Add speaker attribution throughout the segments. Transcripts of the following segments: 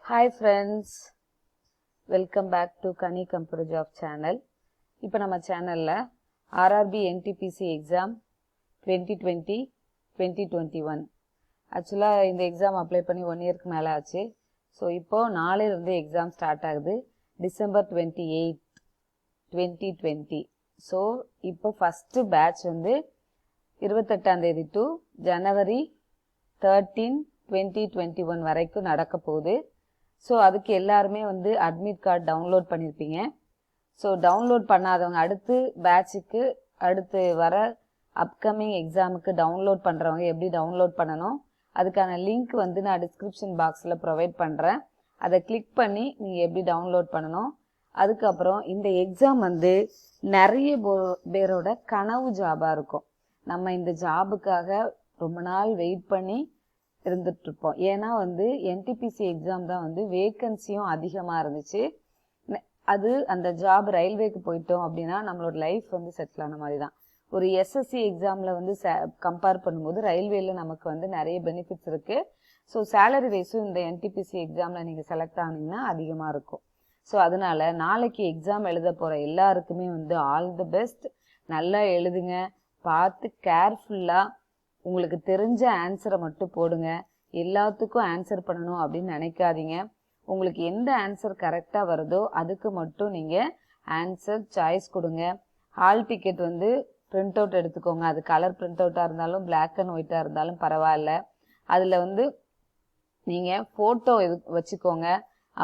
Speaker 1: Hi friends, welcome back to Kani Computer Job channel. இப்போ நம்ம சேனல்ல RRB NTPC exam 2020-2021 ஆக்சுவலா இந்த எக்ஸாம் அப்ளை பண்ணி 1 இயர்க்கு மேல ஆச்சு. ஸோ இப்போ நாளையில இருந்து எக்ஸாம் ஸ்டார்ட் ஆகுது டிசம்பர் 28, 2020. ஸோ இப்போ ஃபர்ஸ்ட் பேட்ச் வந்து 28ஆம் தேதி டு ஜனவரி 13, 2021 வரைக்கும் நடக்க போகுது. ஸோ அதுக்கு எல்லாருமே வந்து அட்மிட் கார்டு டவுன்லோட் பண்ணியிருப்பீங்க. ஸோ டவுன்லோட் பண்ணாதவங்க அடுத்து பேட்சுக்கு அடுத்து வர அப்கமிங் எக்ஸாமுக்கு டவுன்லோட் பண்ணுறவங்க எப்படி டவுன்லோட் பண்ணணும், அதுக்கான லிங்க் வந்து நான் டிஸ்கிரிப்ஷன் பாக்ஸில் ப்ரொவைட் பண்ணுறேன். அதை கிளிக் பண்ணி நீங்கள் எப்படி டவுன்லோட் பண்ணணும். அதுக்கப்புறம் இந்த எக்ஸாம் வந்து நிறைய பேரோட கனவு ஜாபாக இருக்கும். நம்ம இந்த ஜாபுக்காக ரொம்ப நாள் வெயிட் பண்ணி இருந்துட்டு இருப்போம். ஏன்னா வந்து என்டிபிசி எக்ஸாம் தான் வந்து வேகன்சியும் அதிகமாக இருந்துச்சு. அது அந்த ஜாப் ரயில்வேக்கு போயிட்டோம் அப்படின்னா நம்மளோட லைஃப் வந்து செட்டில் ஆன மாதிரி தான். ஒரு எஸ்எஸ்சி எக்ஸாமில் வந்து கம்பேர் பண்ணும்போது ரயில்வேல நமக்கு வந்து நிறைய பெனிஃபிட்ஸ் இருக்கு. ஸோ சேலரி வைஸும் இந்த என்டிபிசி எக்ஸாமில் நீங்கள் செலக்ட் ஆனீங்கன்னா அதிகமாக இருக்கும். ஸோ அதனால நாளைக்கு எக்ஸாம் எழுத போகிற எல்லாருக்குமே வந்து ஆல் தி பெஸ்ட். நல்லா எழுதுங்க, பார்த்து கேர்ஃபுல்லாக உங்களுக்கு தெரிஞ்ச ஆன்சரை மட்டும் போடுங்க. எல்லாத்துக்கும் ஆன்சர் பண்ணணும் அப்படின்னு நினைக்காதீங்க. உங்களுக்கு எந்த ஆன்சர் கரெக்டாக வருதோ அதுக்கு மட்டும் நீங்கள் ஆன்சர் சாய்ஸ் கொடுங்க. ஹால் டிக்கெட் வந்து பிரிண்ட் அவுட் எடுத்துக்கோங்க. அது கலர் பிரிண்ட் அவுட்டாக இருந்தாலும் பிளாக் அண்ட் ஒயிட்டாக இருந்தாலும் பரவாயில்ல. அதில் வந்து நீங்கள் ஃபோட்டோ வச்சுக்கோங்க.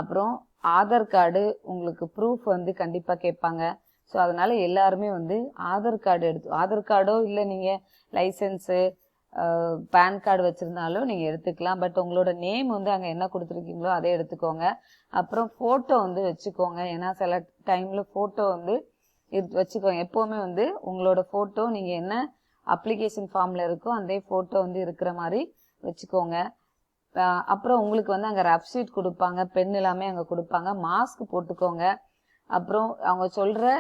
Speaker 1: அப்புறம் ஆதார் கார்டு உங்களுக்கு ப்ரூஃப் வந்து கண்டிப்பாக கேட்பாங்க. ஸோ அதனால் எல்லாருமே வந்து ஆதார் கார்டோ இல்லை நீங்கள் லைசன்ஸு பேன் கார்டு வச்சுருந்தாலும் நீங்கள் எடுத்துக்கலாம். பட் உங்களோட நேம் வந்து அங்கே என்ன கொடுத்துருக்கீங்களோ அதை எடுத்துக்கோங்க. அப்புறம் ஃபோட்டோ வந்து வச்சுக்கோங்க. ஏன்னா சில டைமில் ஃபோட்டோ வந்து வச்சுக்கோங்க. எப்போவுமே வந்து உங்களோட ஃபோட்டோ நீங்கள் என்ன அப்ளிகேஷன் ஃபார்மில் இருக்கோ அந்த ஃபோட்டோ வந்து இருக்கிற மாதிரி வச்சுக்கோங்க. அப்புறம் உங்களுக்கு வந்து அங்கே ரஃப் ஷீட் கொடுப்பாங்க, பென் எல்லாமே அங்கே கொடுப்பாங்க. மாஸ்க் போட்டுக்கோங்க. அப்புறம் அவங்க சொல்கிற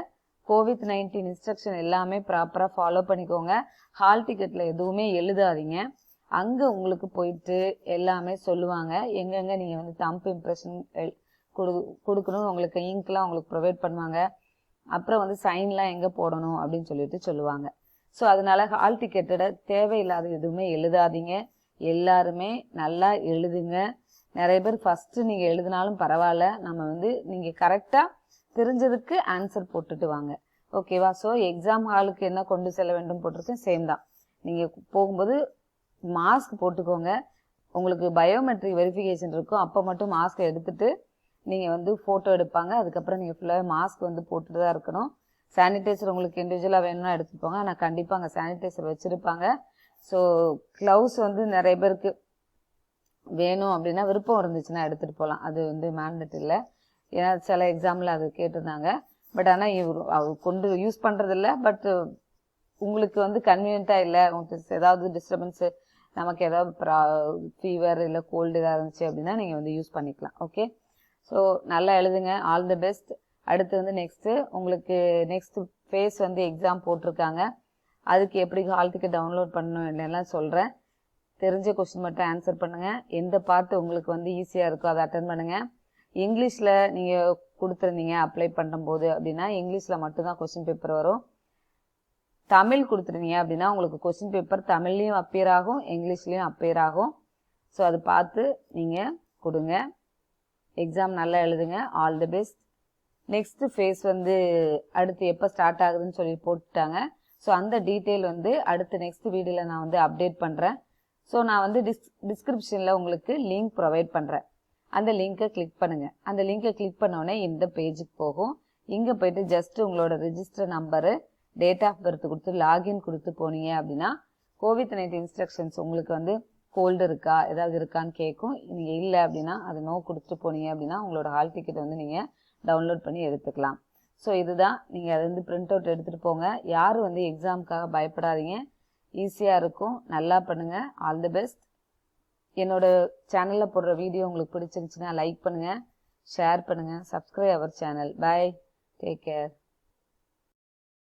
Speaker 1: COVID-19 இன்ஸ்ட்ரக்ஷன் எல்லாமே ப்ராப்பராக ஃபாலோ பண்ணிக்கோங்க. ஹால் டிக்கெட்டில் எதுவுமே எழுதாதீங்க. அங்கே உங்களுக்கு போயிட்டு எல்லாமே சொல்லுவாங்க. எங்கெங்கே நீங்கள் வந்து தம்ப் இம்ப்ரெஷன் கொடுக்கணும், உங்களுக்கு இங்க்லாம் உங்களுக்கு ப்ரொவைட் பண்ணுவாங்க. அப்புறம் வந்து சைன்லாம் எங்கே போடணும் அப்படின்னு சொல்லுவாங்க. ஸோ அதனால ஹால் டிக்கெட்டோட தேவையில்லாத எதுவுமே எழுதாதீங்க. எல்லாருமே நல்லா எழுதுங்க. நிறைய பேர் ஃபஸ்ட்டு நீங்கள் எழுதினாலும் பரவாயில்ல, நம்ம வந்து நீங்கள் கரெக்டாக தெரிஞ்சதுக்கு ஆன்சர் போட்டுட்டு வாங்க. ஓகேவா? ஸோ எக்ஸாம் ஹாலுக்கு என்ன கொண்டு செல்ல வேண்டும் போட்டிருக்கேன், சேம் தான். நீங்கள் போகும்போது மாஸ்க் போட்டுக்கோங்க. உங்களுக்கு பயோமெட்ரிக் வெரிஃபிகேஷன் இருக்கும், அப்போ மட்டும் மாஸ்க் எடுத்துட்டு நீங்கள் வந்து ஃபோட்டோ எடுப்பாங்க. அதுக்கப்புறம் நீங்கள் ஃபுல்லாக மாஸ்க் வந்து போட்டுட்டு தான் இருக்கணும். சானிடைசர் உங்களுக்கு இண்டிவிஜுவலாக வேணும்னா எடுத்துப்போங்க. ஆனால் கண்டிப்பாக அங்கே சானிடைசர் வச்சுருப்பாங்க. ஸோ க்ளவுஸ் வந்து நிறைய பேருக்கு வேணும் அப்படின்னா விருப்பம் இருந்துச்சுன்னா எடுத்துகிட்டு போகலாம். அது வந்து மேண்டட் இல்லை. ஏன்னா சில எக்ஸாமில் அது கேட்டிருந்தாங்க. பட் ஆனால் அவர் கொண்டு யூஸ் பண்ணுறதில்ல. பட் உங்களுக்கு வந்து கன்வீனியண்ட்டாக இல்லை, உங்களுக்கு ஏதாவது டிஸ்டர்பன்ஸு, நமக்கு ஏதாவது ஃபீவர் இல்லை கோல்டு ஏதாவது இருந்துச்சு அப்படின்னா நீங்கள் வந்து யூஸ் பண்ணிக்கலாம். ஓகே, ஸோ நல்லா எழுதுங்க. All the best. அடுத்து வந்து உங்களுக்கு நெக்ஸ்ட் ஃபேஸ் வந்து எக்ஸாம் போட்டிருக்காங்க. அதுக்கு எப்படி ஹால் டிக்கெட் டவுன்லோட் பண்ணணும் இல்லைன்னா சொல்கிறேன். தெரிஞ்ச கொஸ்டின் மட்டும் ஆன்சர் பண்ணுங்கள். எந்த பார்ட் உங்களுக்கு வந்து ஈஸியாக இருக்கோ அதை அட்டன் பண்ணுங்கள். இங்கிலீஷில் நீங்கள் கொடுத்துருந்தீங்க அப்ளை பண்ணும்போது அப்படின்னா இங்கிலீஷில் மட்டும்தான் கொஸ்டின் பேப்பர் வரும். தமிழ் கொடுத்துருந்தீங்க அப்படின்னா உங்களுக்கு கொஸ்டின் பேப்பர் தமிழ்லேயும் அப்பியர் ஆகும், இங்கிலீஷ்லேயும் அப்பியர் ஆகும். ஸோ அது பார்த்து நீங்கள் கொடுங்க. எக்ஸாம் நல்லா எழுதுங்க. All the best. Next phase வந்து அடுத்து எப்போ ஸ்டார்ட் ஆகுதுன்னு சொல்லி போட்டுட்டாங்க. ஸோ அந்த டீட்டெயில் வந்து அடுத்து நெக்ஸ்ட் வீடியோவில் நான் வந்து அப்டேட் பண்ணுறேன். ஸோ நான் வந்து டிஸ்கிரிப்ஷனில் உங்களுக்கு லிங்க் ப்ரொவைட் பண்ணுறேன். அந்த லிங்கை கிளிக் பண்ணுங்கள். அந்த லிங்கை கிளிக் பண்ணோடனே இந்த பேஜுக்கு போகும். இங்கே போயிட்டு ஜஸ்ட் உங்களோட register number, date of birth கொடுத்து லாகின் கொடுத்து போனீங்க அப்படின்னா COVID-19 இன்ஸ்ட்ரக்ஷன்ஸ் உங்களுக்கு வந்து கோல்டு இருக்கா ஏதாவது இருக்கான்னு கேட்கும். நீங்கள் இல்லை அப்படின்னா அதை நோ கொடுத்துட்டு போனீங்க அப்படின்னா உங்களோட ஹால் டிக்கெட் வந்து நீங்கள் டவுன்லோட் பண்ணி எடுத்துக்கலாம். ஸோ இதுதான், நீங்கள் அதை வந்து பிரிண்ட் அவுட் எடுத்துகிட்டு போங்க. யாரும் வந்து எக்ஸாமுக்காக பயப்படாதீங்க, ஈஸியாக இருக்கும். நல்லா பண்ணுங்கள். All the best. என்னோட சேனலில் போடுற வீடியோ உங்களுக்கு பிடிச்சிருந்துச்சுன்னா லைக் பண்ணுங்கள், ஷேர் பண்ணுங்கள், subscribe our channel. Bye, take care.